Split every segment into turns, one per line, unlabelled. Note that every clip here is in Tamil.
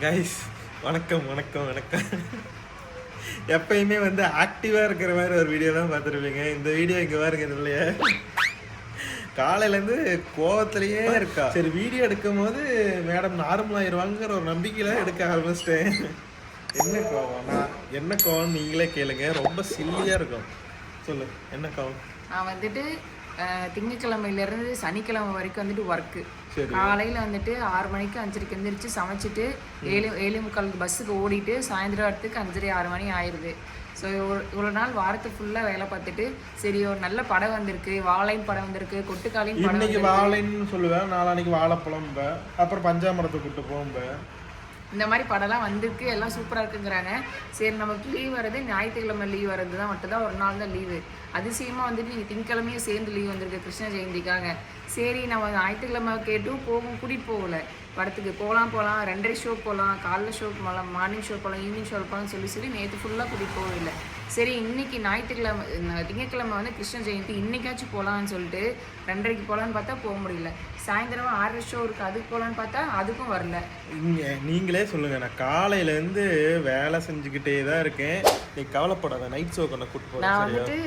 கைஸ் வணக்கம் வணக்கம் வணக்கம். எப்பயுமே வந்து ஆக்டிவாக இருக்கிற மாதிரி ஒரு வீடியோ தான் பார்த்துருப்பீங்க. இந்த வீடியோ இங்கே பாருங்க இல்லையா, காலையிலேருந்து கோவத்திலேயே இருக்கா. சரி வீடியோ எடுக்கும் போது மேடம் நார்மல் ஆயிடுவாங்கிற ஒரு நம்பிக்கையில் எடுக்க ஆரம்பிச்சிட்டேன். என்ன கோவம்னா என்ன கோவம் நீங்களே கேளுங்க, ரொம்ப சில்லியாக இருக்கும். சொல்லு என்ன கோவம்?
நான் வந்துட்டு திங்கக்கிழமையிலேருந்து சனிக்கிழமை வரைக்கும் வந்துட்டு ஒர்க்கு. காலையில் வந்துட்டு 6 மணிக்கு 5:30 எந்திரிச்சு சமைச்சிட்டு 7:45 பஸ்ஸுக்கு ஓடிட்டு சாயந்தரம் வரத்துக்கு 5:30-6 மணி ஆயிடுது. ஸோ இவ்வளோ நாள் வாரத்துக்கு ஃபுல்லாக வேலை பார்த்துட்டு சரி ஒரு நல்ல படம் வந்திருக்கு, வாழைன் படம் வந்திருக்கு, கொட்டுக்காலின் படம்.
இன்னைக்கு வாழைன்னு சொல்லுவேன், நாளானிக்கு வாழைப்பழம், அப்புறம் பஞ்சாமரத்தை கூட்டு போகும்பேன்.
இந்த மாதிரி படம்லாம் வந்திருக்கு, எல்லாம் சூப்பராக இருக்குங்கிறாங்க. சரி நமக்கு லீவ் வர்றது ஞாயிற்றுக்கிழமை லீவ் வர்றது தான் மட்டும்தான் ஒரு நாள் தான் லீவு. அதிசயமாக வந்துட்டு நீங்கள் திங்கக்கிழமையும் சேர்ந்து லீவ் வந்திருக்கு கிருஷ்ண ஜெயந்திக்காக. சரி நம்ம ஞாயிற்றுக்கிழமை கேட்டும் கூட்டிகிட்டு போகல படத்துக்கு. போகலாம் 2:30 ஷோ போகலாம், காலைல ஷோ போகலாம், மார்னிங் ஷோ போகலாம், ஈவினிங் ஷோ போகலாம்னு சொல்லி நேற்று ஃபுல்லாக கூட்டிகிட்டு போகவில்லை. சரி இன்னைக்கு ஞாயிற்றுக்கிழமை திங்கக்கிழமை வந்து கிருஷ்ண ஜெயந்தி, இன்னைக்காச்சும் போகலான்னு சொல்லிட்டு 2:30க்கு போகலான்னு பார்த்தா போக முடியல. சாயந்தரமா 6 ஷோ இருக்குது, அதுக்கு போகலான்னு பார்த்தா அதுக்கும் வரல.
நீங்களே சொல்லுங்கள், நான் காலையிலேருந்து வேலை செஞ்சுக்கிட்டே தான் இருக்கேன். நீ கவலைப்படாத, நைட் ஷோ கொண்டு கூப்பிட்டு போகிறேன்.
நான் வந்துட்டு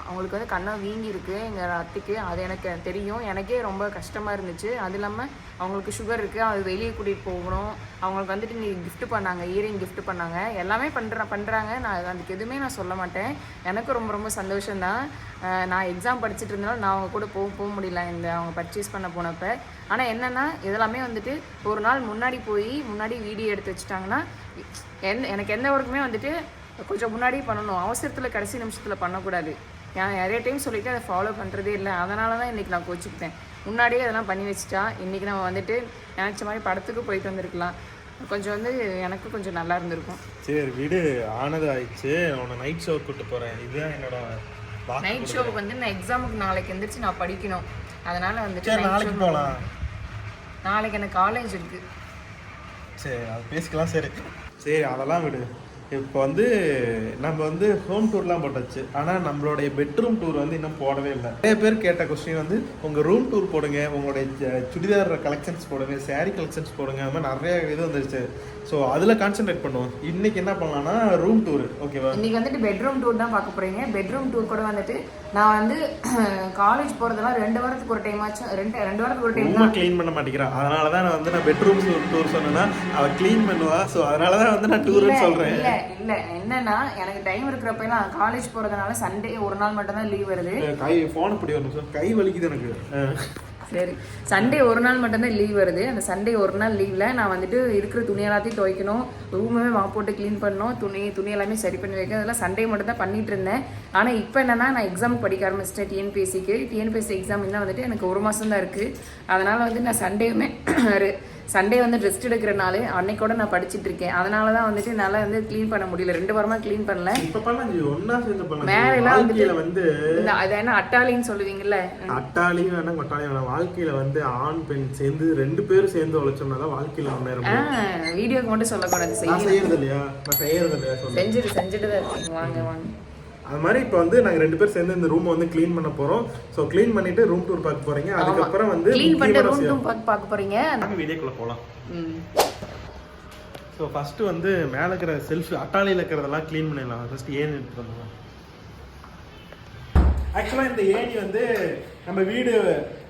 அவங்களுக்கு வந்து கண்ணா வீங்கி இருக்கு எங்கள் அத்தைக்கு, அது எனக்கு தெரியும். எனக்கே ரொம்ப கஷ்டமாக இருந்துச்சு. அது இல்லாமல் அவங்களுக்கு சுகர் இருக்குது, அது வெளியே கூட்டிகிட்டு போகணும். அவங்களுக்கு வந்துட்டு நீ கிஃப்ட் பண்ணாங்க, இயரிங் கிஃப்ட் பண்ணாங்க, எல்லாமே பண்ணுறாங்க. நான் அதுக்கு எதுவுமே நான் சொல்ல மாட்டேன். எனக்கும் ரொம்ப ரொம்ப சந்தோஷம்தான். நான் எக்ஸாம் படிச்சுட்டு இருந்தாலும் நான் அவங்க கூட போக முடியல இந்த அவங்க பர்ச்சேஸ் பண்ண போனப்போ. ஆனால் என்னென்னா இதெல்லாமே வந்துட்டு ஒரு நாள் முன்னாடி வீடியோ எடுத்து வச்சுட்டாங்கன்னா எனக்கு எந்த ஒர்க்குமே வந்துட்டு கொஞ்சம் முன்னாடி பண்ணணும். அவசரத்தில் கடைசி நிமிஷத்தில் பண்ணக்கூடாது. நான் நிறைய டைம் சொல்லிவிட்டு அதை ஃபாலோ பண்ணுறதே இல்லை. அதனால தான் இன்றைக்கி நான் கோச்சிக்கிட்டேன். முன்னாடியே அதெல்லாம் பண்ணி வச்சுட்டா இன்றைக்கி நம்ம வந்துட்டு நினச்ச மாதிரி படத்துக்கு போயிட்டு வந்திருக்கலாம். கொஞ்சம் வந்து எனக்கு கொஞ்சம் நல்லா இருந்திருக்கும்.
சரி வீடு ஆனது ஆயிடுச்சு, உன்னை நைட் ஷோ கூப்பிட்டு போகிறேன். இதுதான் என்னோட
நைட் ஷோவுக்கு வந்து நான் எக்ஸாமுக்கு நாளைக்கு எந்திரிச்சு நான் படிக்கணும். அதனால் வந்துட்டு
நாளைக்கு போகலாம்.
நாளைக்கு எனக்கு காலேஜ் இருக்குது.
சரி அது பேசிக்கலாம். சரி அதெல்லாம் விடு. இப்போ வந்து நம்ம வந்து ஹோம் டூர்லாம் போட்டாச்சு, ஆனால் நம்மளுடைய பெட்ரூம் டூர் வந்து இன்னும் போடவே இல்லை. நிறைய பேர் கேட்ட கொஸ்டின் வந்து உங்கள் ரூம் டூர் போடுங்க, உங்களுடைய சுடிதார் கலெக்ஷன்ஸ் போடுங்க, சாரீ கலெக்ஷன்ஸ் போடுங்க, அது மாதிரி நிறைய இது வந்துருச்சு. ஸோ அதில் கான்சென்ட்ரேட் பண்ணுவோம். இன்னைக்கு என்ன பண்ணலாம்னா ரூம் டூர். ஓகேவா?
இன்னைக்கு வந்துட்டு பெட்ரூம் டூர் தான் பார்க்க போகிறீங்க. பெட்ரூம் டூர் கூட வந்துட்டு நான் வந்து காலேஜ் போகிறதெல்லாம் 2 வாரத்துக்கு ஒரு டைம் ஆச்சு. 2 வாரத்துக்கு ஒரு டைம்
தான் க்ளீன் பண்ண மாட்டேங்கிறேன். அதனால தான் நான் பெட்ரூம் டூர் சொன்னேன்னா அவள் க்ளீன் பண்ணுவா. ஸோ அதனால தான் வந்து நான் டூர்னு சொல்கிறேன்.
இல்லை என்னன்னா எனக்கு டைம் இருக்கிறப்ப நான் காலேஜ் போகிறதுனால சண்டே ஒரு நாள் மட்டும் தான் லீவ் வருது.
ஃபோன் இப்படி வரணும், கை வலிக்குது எனக்கு.
சரி சண்டே ஒரு நாள் மட்டும்தான் லீவ் வருது. அந்த சண்டே ஒரு நாள் லீவில் நான் வந்துட்டு இருக்கிற துணி எல்லாத்தையும் துவைக்கணும், ரூமே போட்டு க்ளீன் பண்ணணும், துணி எல்லாமே சரி பண்ணி வைக்கணும். அதெல்லாம் சண்டே மட்டும் தான் பண்ணிட்டு இருந்தேன். ஆனால் இப்போ என்னன்னா நான் எக்ஸாமுக்கு படிக்க ஆரம்பிச்சிட்டேன். டிஎன்பிஎஸ்சி எக்ஸாம் இன்னும் வந்துட்டு எனக்கு 1 மாதம் தான் இருக்குது. அதனால் வந்து நான் சண்டே வந்து ரெஸ்ட் எடுக்கிற நாள் அன்னைக்கூட நான் படிச்சுட்டு இருக்கேன். அதனால தான் வந்துட்டு என்னால் வந்து க்ளீன் பண்ண முடியல. 2 வாரமாக க்ளீன் பண்ணல. மேலாம் வந்து அது என்ன அட்டாளின்னு சொல்லுவீங்கல்ல,
அட்டாளியும் வேணா கொட்டாளியும் வேணாம். வாழ்க்கையில வந்து ஆண் பெண் சேர்ந்து 2 பேரும் சேர்ந்து உழைச்சோம்னா வாழ்க்கையில முன்னேறும்.
வீடியோக்கு மட்டும் சொல்லக்கூடாது,
செய்யறது இல்லையா?
செஞ்சுட்டு தான் இருக்கீங்க. வாங்க
அது மாதிரி இப்போ வந்து நாங்கள் 2 பேர் சேர்ந்து இந்த ரூமை வந்து க்ளீன் பண்ண போகிறோம். ஸோ க்ளீன் பண்ணிட்டு ரூம் டூர் பார்க்க போறீங்க. அதுக்கப்புறம் வந்து
க்ளீன் பண்ணிட்டு ரூம் டூர் பார்க்க போறீங்க.
நாங்கள் வீடியோக்குள்ள போகலாம். ஸோ ஃபர்ஸ்ட் வந்து மேலே இருக்கிற செல்ஃப் அட்டாளியில் இருக்கிறதெல்லாம் க்ளீன் பண்ணிடலாம். ஃபர்ஸ்ட் ஏணி எடுத்துட்டு வந்துடலாம். ஆக்சுவலாக இந்த ஏணி வந்து நம்ம வீடு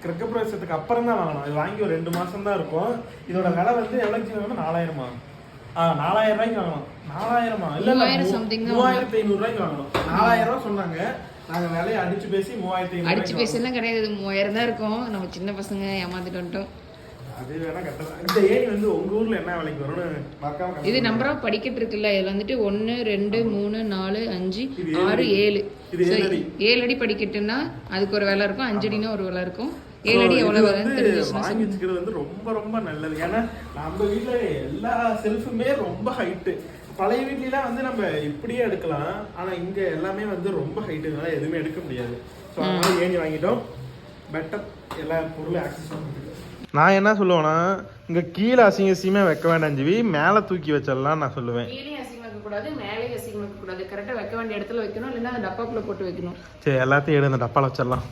கிரகப்பிரவேசத்துக்கு அப்புறம் தான் வாங்கணும். இது வாங்கி ஒரு 2 மாதம் தான் இருக்கும். இதோட விலை வந்து எவ்வளோக்கு வாங்கணும்? 4000 4000 ரூபாய்க்கு வாங்கணும். 4000 இல்ல 3500 ரூபாய்க்கு வாங்கணும். 4000 ரூபாய் சொன்னாங்க. நாங்க விலையை அடிச்சு பேசி 3500
அடிச்சு பேசலாம் கிடையாது, 3000 தான் இருக்கும். நம்ம சின்ன பசங்க ஏமாத்திட்டு வந்துட்டோம்.
அது வேணா கட்டலாம். இந்த ஏணி வந்து உங்க ஊர்ல என்ன விலைக்கு வரும்னு மறக்காம.
இது நம்பர் ஆஃப் படிக்கட்டு இருக்குல்ல, இதுல வந்துட்டு 1 2 3 4 5 6 7 7 அடி படிக்கட்டுன்னா அதுக்கு ஒரு விலை இருக்கும். 5 அடினா ஒரு விலை இருக்கும். 7 அடி எவ்வளவு
வாங்கி வச்சுக்கிறது வந்து ரொம்ப ரொம்ப நல்லது. ஏன்னா நம்ம வீட்டுல எல்லா செல்ஃபுமே ரொம்ப ஹைட்டு. பழைய வீட்லாம் வந்து நம்ம இப்படியே எடுக்கலாம், ஆனா இங்க எல்லாமே வந்து ரொம்ப ஹைட்டுனால எதுவுமே எடுக்க முடியாது. ஸோ அதனால ஏணி வாங்கிட்டோம். பெட்டர் எல்லா பொருளும் ஆக்சஸ் பண்ணிட்டு. நான் என்ன சொல்லுவேன்னா இங்க கீழே அசிங்கசியமே வைக்க வேண்டாம் ஜிவி, மேலே தூக்கி வச்சிடலாம் நான் சொல்லுவேன்.
கூடாது, மேலே அசிங்கமா வைக்க கூடாது. கரெக்டா வைக்க வேண்டிய இடத்துல வைக்கணும், இல்லைன்னா டப்பாக்குள்ள போட்டு வைக்கணும்.
சரி எல்லாத்தையும் எடுத்து அந்த டப்பால வச்சிடலாம்.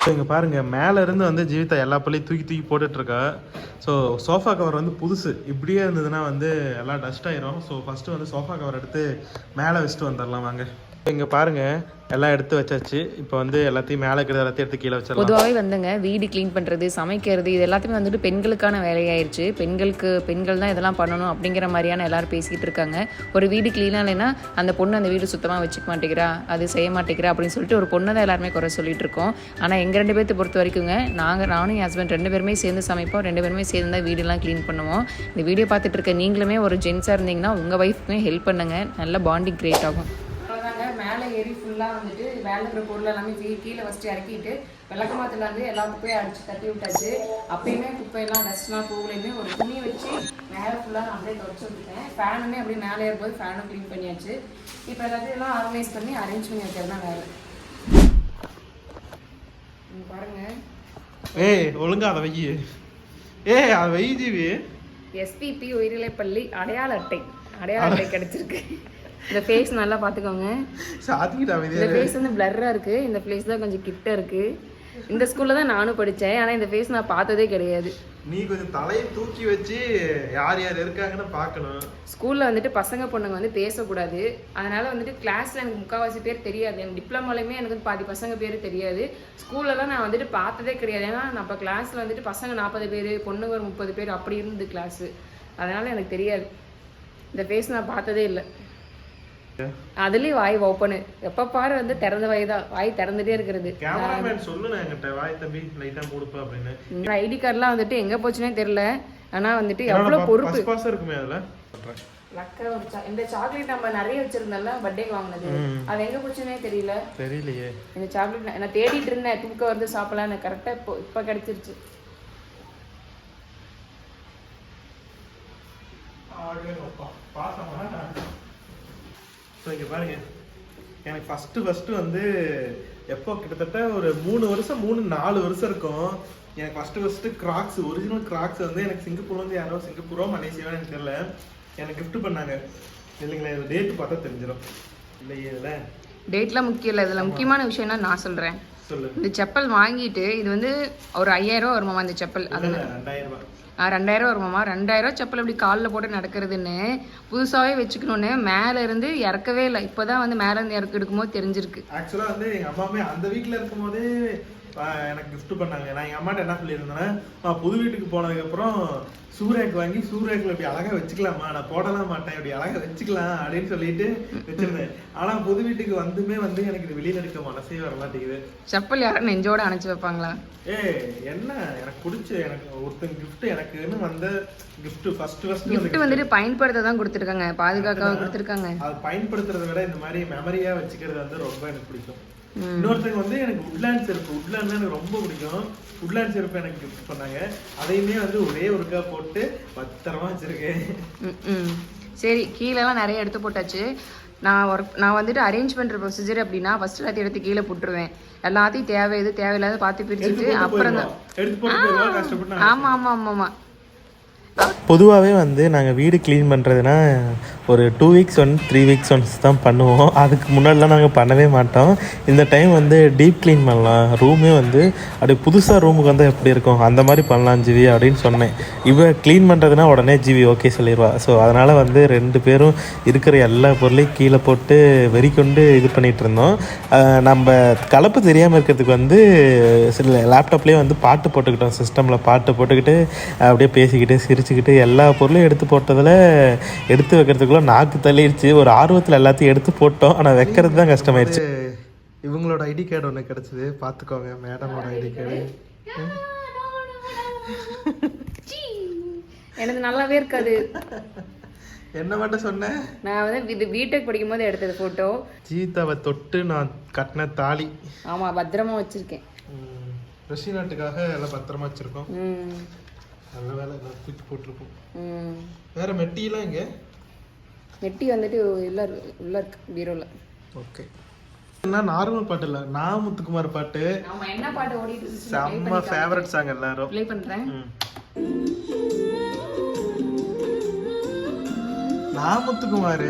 இங்கே பாருங்கள் மேலேருந்து வந்து ஜீவிதா எல்லா பள்ளியும் தூக்கி தூக்கி போட்டுட்ருக்கா. ஸோ சோஃபா கவர் வந்து புதுசு, இப்படியே இருந்ததுன்னா வந்து எல்லாம் டஸ்ட் ஆயிரும். ஸோ ஃபஸ்ட்டு வந்து சோஃபா கவர் எடுத்து மேலே வச்சுட்டு வந்துடலாம் வாங்க. இங்கே பாருங்கள் எல்லாம் எடுத்து வச்சாச்சு. இப்போ வந்து எல்லாத்தையும் மேலே இருக்கிறது எல்லாத்தையும் எடுத்து கீழே வச்சிடலாம்.
பொதுவாகவே வந்துங்க வீடு க்ளீன் பண்ணுறது, சமைக்கிறது, இது எல்லாத்தையுமே வந்துட்டு பெண்களுக்கான வேலையாயிருச்சு. பெண்கள் தான் இதெல்லாம் பண்ணணும் அப்படிங்கிற மாதிரியான எல்லாரும் பேசிகிட்டு இருக்காங்க. ஒரு வீடு க்ளீனாக இல்லைன்னா அந்த பொண்ணு அந்த வீடு சுத்தமாக வச்சுக்க மாட்டேங்கிறா, அது செய்ய மாட்டேங்கிறா அப்படின்னு சொல்லிட்டு ஒரு பொண்ணை தான் எல்லாருமே குறை சொல்லிட்டு இருக்கோம். ஆனால் எங்கள் 2 பேர்த்தை பொறுத்த வரைக்குங்க, நானும் என் ஹஸ்பண்ட் 2 பேருமே சேர்ந்து சமைப்போம், 2 பேருமே சேர்ந்து தான் வீடெல்லாம் க்ளீன் பண்ணுவோம். இந்த வீடியோ பார்த்துட்டு இருக்க நீங்களுமே ஒரு ஜென்ஸாக இருந்தீங்கன்னா உங்கள் ஒய்ஃப்க்குமே ஹெல்ப் பண்ணுங்கள், நல்ல பாண்டிங் க்ரியேட் ஆகும். மேலே ஏறி ஃபுல்லாக வந்துட்டு மேலே இருக்கிற பொருள் எல்லாமே கீழே ஃபஸ்ட்டு இறக்கிட்டு விளக்கமாத்துல வந்து எல்லா குப்பையும் அடிச்சு தட்டி விட்டாச்சு. அப்பயுமே குப்பையெல்லாம் டஸ்ட்லாம் போகலையுமே ஒரு துணி வச்சு மேலே ஃபுல்லாக நான் அப்படியே துவைச்சி விட்டுட்டேன். ஃபேனுமே அப்படியே மேலே ஏறும்போது ஃபேனும் க்ளீன் பண்ணியாச்சு. இப்போ எல்லாத்தையும் எல்லாம் ஆர்கனைஸ் பண்ணி அரேஞ்ச் பண்ணி வைக்கிறது தான் வேலை. பாருங்க,
ஒழுங்கா அதை வை, அதை வை ஜீவி.
எஸ்பிபி உயர்நிலைப்பள்ளி அடையாள அட்டை கிடைச்சிருக்கு. இந்த ஃபேஸ் நல்லா பார்த்துக்கோங்க. இந்த ஃபேஸ் வந்து பிளர்ராக இருக்குது, இந்த ஃபேஸ் தான் கொஞ்சம் கிட்ட இருக்குது. இந்த ஸ்கூலில் தான் நானும் படித்தேன், ஆனால் இந்த ஃபேஸ் நான் பார்த்ததே கிடையாது.
நீ கொஞ்சம் தலையை தூக்கி வச்சு யார் யார் இருக்காங்கன்னு பார்க்கணும்.
ஸ்கூலில் வந்துட்டு பசங்க பொண்ணுங்க வந்து பேசக்கூடாது, அதனால் வந்துட்டு கிளாஸில் எனக்கு முக்கால்வாசி பேர் தெரியாது. எனக்கு டிப்ளமாலையுமே எனக்கு வந்து பாதி பசங்க பேர் தெரியாது. ஸ்கூல்லலாம் நான் வந்துட்டு பார்த்ததே கிடையாது. ஏன்னா நான் இப்போ கிளாஸில் வந்துட்டு பசங்க 40 பேர், பொண்ணுங்க ஒரு 30 பேர் அப்படி இருந்தது கிளாஸு. அதனால் எனக்கு தெரியாது. இந்த ஃபேஸ் நான் பார்த்ததே இல்லை. அதுலயும் வாய் ஓப்பனு, எப்ப பாரு வந்து திறந்த வாய் திறந்துட்டே இருக்கிறது. ஐடி கார்டுலாம் வந்துட்டு எங்க போச்சுன்னே தெரியல. ஆனா வந்துட்டு எவ்வளவு பொறுப்பு இருக்குமே அதுல. இந்த சாக்லேட் நம்ம நிறைய வச்சிருந்தோம்ல பர்த்டேக்கு வாங்கினது, அது எங்க போச்சுன்னே தெரியலையே. இந்த சாக்லேட் நான் தேடிட்டு இருந்தேன், தூக்கம் வந்து சாப்பிடலான்னு. கரெக்டா இப்ப கிடைச்சிருச்சு.
ஸோ இங்கே பாருங்க, எனக்கு ஃபஸ்ட்டு வந்து எப்போ கிட்டத்தட்ட ஒரு 3 வருஷம் 3-4 வருஷம் இருக்கும். எனக்கு ஃபஸ்ட்டு கிராக்ஸ், ஒரிஜினல் கிராக்ஸ் வந்து எனக்கு சிங்கப்பூர்லேருந்து யாரோ மலேசியாவோ எனக்கு தெரியல, எனக்கு கிஃப்ட் பண்ணாங்க. இல்லைங்களா, இது டேட்டு பார்த்தா தெரிஞ்சிடும் இல்லையே. இதில்
டேட்லாம் முக்கியம் இல்லை, இதில் முக்கியமான விஷயம்னா நான் சொல்கிறேன். இந்த செப்பல் வாங்கிட்டு இது வந்து ஒரு 5000 ரூபா வருமாமா இந்த செப்பல். அது 2000 வருமாமா. 2000 செப்பல் எப்படி காலில் போட்டு நடக்கிறதுன்னு புதுசாகவே வச்சுக்கணும்னு மேலே இருந்து இறக்கவே இல்லை. இப்போதான் வந்து மேலே இருந்து எடுக்கும்போது தெரிஞ்சிருக்கு.
ஆக்சுவலாக வந்து எங்கள் அம்மாவே அந்த வீட்டில் இருக்கும் போதே எனக்கு கிஃப்ட் பண்ணாங்க. நான் எங்கள் அம்மாட்ட என்ன சொல்லியிருந்தேன்னா, நான் புது வீட்டுக்கு போனதுக்கப்புறம் சூரேக் வாங்கி சூரேக்கில் இப்படி அழகாக வச்சுக்கலாமா, நான் போடலாம் மாட்டேன், இப்படி அழகாக வச்சுக்கலாம் அப்படின்னு சொல்லிட்டு வச்சிருந்தேன். ஆனால் புது வீட்டுக்கு வந்துமே வந்து எனக்கு இது வெளியில் எடுக்க மனசே வர மாட்டேங்குது.
செப்பல் யாரும் நெஞ்சோட அணைச்சி வைப்பாங்களா?
என்ன எனக்கு பிடிச்ச, எனக்கு ஒருத்தன் கிஃப்ட், எனக்குன்னு வந்த கிஃப்ட் ஃபர்ஸ்ட்
வந்துட்டு பயன்படுத்த தான் கொடுத்துருக்காங்க, பாதுகாக்காக கொடுத்துருக்காங்க.
அது பயன்படுத்துறதை விட இந்த மாதிரி மெமரியா வச்சுக்கிறது வந்து ரொம்ப எனக்கு பிடிக்கும். இன்னொருத்தங்க வந்து எனக்கு உட்லேண்ட் செருப்பு, உட்லேண்ட்னா எனக்கு ரொம்ப பிடிக்கும். உட்லேண்ட் செருப்பு எனக்கு கிஃப்ட் பண்ணாங்க. அதையுமே வந்து ஒரே ஒருக்கா போட்டு பத்திரமா வச்சிருக்கேன்.
சரி, கீழெல்லாம் நிறைய எடுத்து போட்டாச்சு. நான் வந்துட்டு அரேஞ்ச் பண்ணுற ப்ரொசீஜர் அப்படின்னா ஃபர்ஸ்ட் எல்லாத்தையும் எடுத்து கீழே போட்டுருவேன். எல்லாத்தையும் தேவையில்லாத பார்த்து பிரிச்சுட்டு அப்புறம் தான். ஆமாம்.
பொதுவாகவே வந்து நாங்கள் வீடு க்ளீன் பண்ணுறதுனா ஒரு 2 வீக்ஸ் 3 வீக்ஸ் ஒன்ஸ் தான் பண்ணுவோம். அதுக்கு முன்னாடிலாம் நாங்கள் பண்ணவே மாட்டோம். இந்த டைம் வந்து டீப் க்ளீன் பண்ணலாம், ரூமே வந்து அப்படி புதுசாக ரூமுக்கு வந்தால் எப்படி இருக்கும் அந்த மாதிரி பண்ணலாம் ஜிவி அப்படின்னு சொன்னேன். இவ க்ளீன் பண்ணுறதுனா உடனே ஜிவி ஓகே சொல்லிடுவா. ஸோ அதனால் வந்து 2 பேரும் இருக்கிற எல்லா பொருளையும் கீழே போட்டு வெறிக்கொண்டு இது பண்ணிகிட்டு இருந்தோம். நம்ம கலப்பு தெரியாமல் இருக்கிறதுக்கு வந்து சில லேப்டாப்லேயே வந்து பாட்டு போட்டுக்கிட்டோம், சிஸ்டமில் பாட்டு போட்டுக்கிட்டு அப்படியே பேசிக்கிட்டு சிரிச்சுக்கிட்டு எல்லா பொருளையும் எடுத்து போட்டதில் எடுத்து வைக்கிறதுக்குள்ள நாக்கு தள்ளிடுச்சு. ஒரு ஆர்வத்தில் எல்லாத்தையும் எடுத்து போட்டோம், ஆனால் வைக்கிறது தான் கஷ்டமாயிடுச்சு. இவங்களோட ஐடி கார்டு ஒன்று கிடச்சிது, பார்த்துக்கோங்க. மேடமோட ஐடி கார்டு
எனக்கு நல்லாவே இருக்காது.
என்ன மட்டும் சொன்னேன்,
நான் வந்து இது பிடெக் படிக்கும் போது எடுத்தது ஃபோட்டோ.
ஜீதாவை தொட்டு நான் கட்டின தாலி.
ஆமாம், பத்திரமா வச்சுருக்கேன்.
ரஷ்ய நாட்டுக்காக எல்லாம் பத்திரமா வச்சுருக்கோம். நல்ல வேலை தூக்கி போட்டிருக்கோம். வேற மெட்டிலாம் இங்கே
மெட்டி வந்துட்டு உள்ள இருக்கு பீரோல.
ஓகே, என்ன நார்மல் பாட்டு இல்லை, நான் முத்துக்குமார் பாட்டு.
ஆமா, என்ன பாட்டு ஓடிட்டு இருக்கு,
செம்ம ஃபேவரட் சாங் எல்லாரும்.
ப்ளே பண்றேன்.
நான் முத்துக்குமார்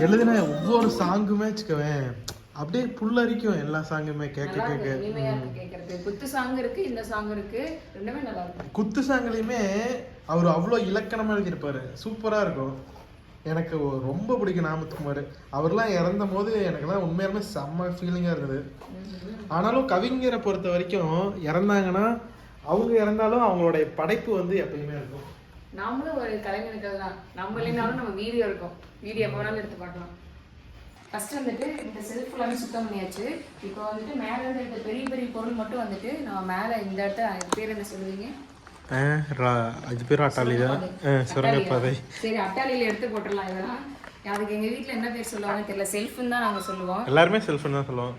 எழுதின ஒவ்வொரு சாங்குமே வச்சுக்கவேன் அப்படியே புல்லரிக்கும் எல்லா சாங்குமே கேட்க
நல்லா
கேட்க.
இருக்கு, இனிமையா இருக்கு கேட்கறதுக்கு. குத்து சாங் இருக்கு, இந்த சாங் இருக்கு, ரெண்டுமே நல்லா இருக்கு.
குத்து சாங்குலையுமே அவர் அவ்வளோ இலக்கணமா எழுதியிருப்பாரு, சூப்பரா இருக்கும். எனக்கு ரொம்ப பிடிக்கும் நாமத்துக்குமார். அவர்லாம் இறந்த போது எனக்குலாம் உண்மையாலுமே செம்ம ஃபீலிங்காக இருந்தது. ஆனாலும் கவிஞரை பொறுத்த வரைக்கும் இறந்தாங்கன்னா அவங்க இறந்தாலும் அவங்களுடைய படைப்பு வந்து எப்பயுமே இருக்கும்.
நாமளும் ஒரு கலைஞர்கள் தான், நம்ம இல்லைனாலும் நம்ம வீடியோ இருக்கும், வீடியோ எப்போ வேணாலும் எடுத்து பார்க்கலாம். ஃபர்ஸ்ட் வந்துட்டு இந்த செல்ஃப் எல்லாமே சுத்தம் பண்ணியாச்சு. இப்போ வந்துட்டு மேலே இருந்து இந்த பெரிய பெரிய பொருள் மட்டும் வந்துட்டு நம்ம மேலே இந்த இடத்த பேர் என்ன சொல்லுவீங்க?
அது பேர் அட்டாளி தான், சுரங்கப்பாதை.
சரி, அட்டாளியில எடுத்து போட்டுடலாம். இதெல்லாம் அதுக்கு எங்க வீட்ல என்ன பேர் சொல்லுவாங்கன்னு தெரியல, செல்ஃப்னு தான் நாங்க சொல்லுவோம்.
எல்லாருமே செல்ஃப்னு தான் சொல்லுவோம்.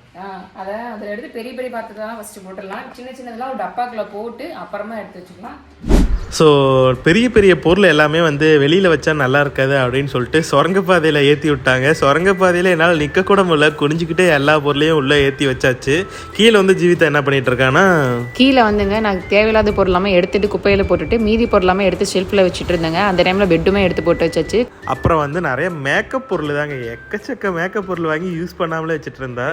அதில் எடுத்து பெரிய பெரிய பாத்திரத்தெல்லாம் ஃபர்ஸ்ட் போட்டுடலாம். சின்ன சின்னதெல்லாம் ஒரு டப்பாக்குள்ள போட்டு அப்புறமா எடுத்து வச்சுக்கலாம்.
ஸோ பெரிய பெரிய பொருள் எல்லாமே வந்து வெளியில் வச்சா நல்லா இருக்காது அப்படின்னு சொல்லிட்டு சுரங்கப்பாதையில் ஏற்றி விட்டாங்க. சுரங்கப்பாதையில் என்னால் நிற்கக்கூட முடியல, குனிஞ்சிக்கிட்டே எல்லா பொருளையும் உள்ளே ஏற்றி வச்சாச்சு. கீழே வந்து ஜீவிதா என்ன பண்ணிட்டு இருக்கான்னா,
கீழே வந்துங்க நான் தேவையில்லாத பொருள் எல்லாமே எடுத்துட்டு குப்பையில் போட்டுட்டு மீதி பொருள் எல்லாமே எடுத்து ஷெல்ஃபில் வச்சுட்டு இருந்தேங்க. அந்த டைமில் பெட்டுமே எடுத்து போட்டு வச்சாச்சு.
அப்புறம் வந்து நிறைய மேக்கப் பொருள் தாங்க, எக்கச்சக்க மேக்கப் பொருள் வாங்கி யூஸ் பண்ணாமலே வச்சுட்டு இருந்தா.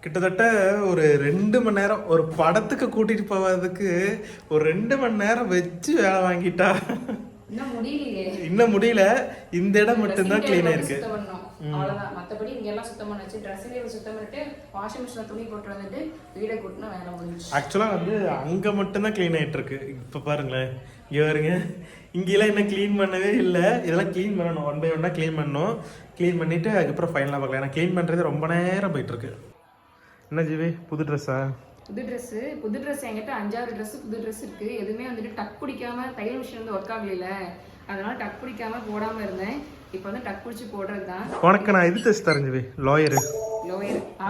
கிட்டத்தட்ட ஒரு 2 மணி நேரம், ஒரு படத்துக்கு கூட்டிட்டு போவதுக்கு ஒரு 2 மணி நேரம் வச்சு வேலை வாங்கிட்டா. இன்னும் முடியல. இந்த இடம் மட்டும்தான் கிளீன் ஆயிருக்கு.
அவ்வளவுதான், மத்தபடி இங்க எல்லாம் சுத்தம் பண்ணாச்சு. ட்ரெஸ்ஸிங் டேபிள் சுத்தம் பண்ணிட்டு வாஷிங் மிஷின்ல துணி போட்டு வந்துட்டு வீடை கூட்டினா வேலை முடிஞ்சு.
ஆக்சுவலா வந்து அங்க மட்டும்தான் கிளீன் ஆயிட்டு இருக்கு. இப்ப பாருங்களேன், இங்க பாருங்க, இங்கெல்லாம் என்ன கிளீன் பண்ணவே இல்லை. இதெல்லாம் கிளீன் பண்ணணும், 1 by 1 கிளீன் பண்ணணும். கிளீன் பண்ணிட்டு அதுக்கப்புறம் ஃபைனலாக பார்க்கலாம். ஏன்னா கிளீன் பண்றது ரொம்ப நேரம் போயிட்டு இருக்கு. என்ன ஜீவி, புது ட்ரெஸ்ஸா?
புது ட்ரெஸ் என்கிட்ட 5-6 ட்ரெஸ் புது ட்ரெஸ் இருக்கு. எதுவுமே வந்துட்டு டக் பிடிக்காம, தையல் மிஷின் வந்து ஒர்க் ஆகல, அதனால டக் பிடிக்காம போடாம இருந்தேன். இப்போ வந்து டக் பிடிச்சி போடுறது தான்.
உனக்கு நான் இது தைச்சு தரேன் ஜீவி, லோயர்.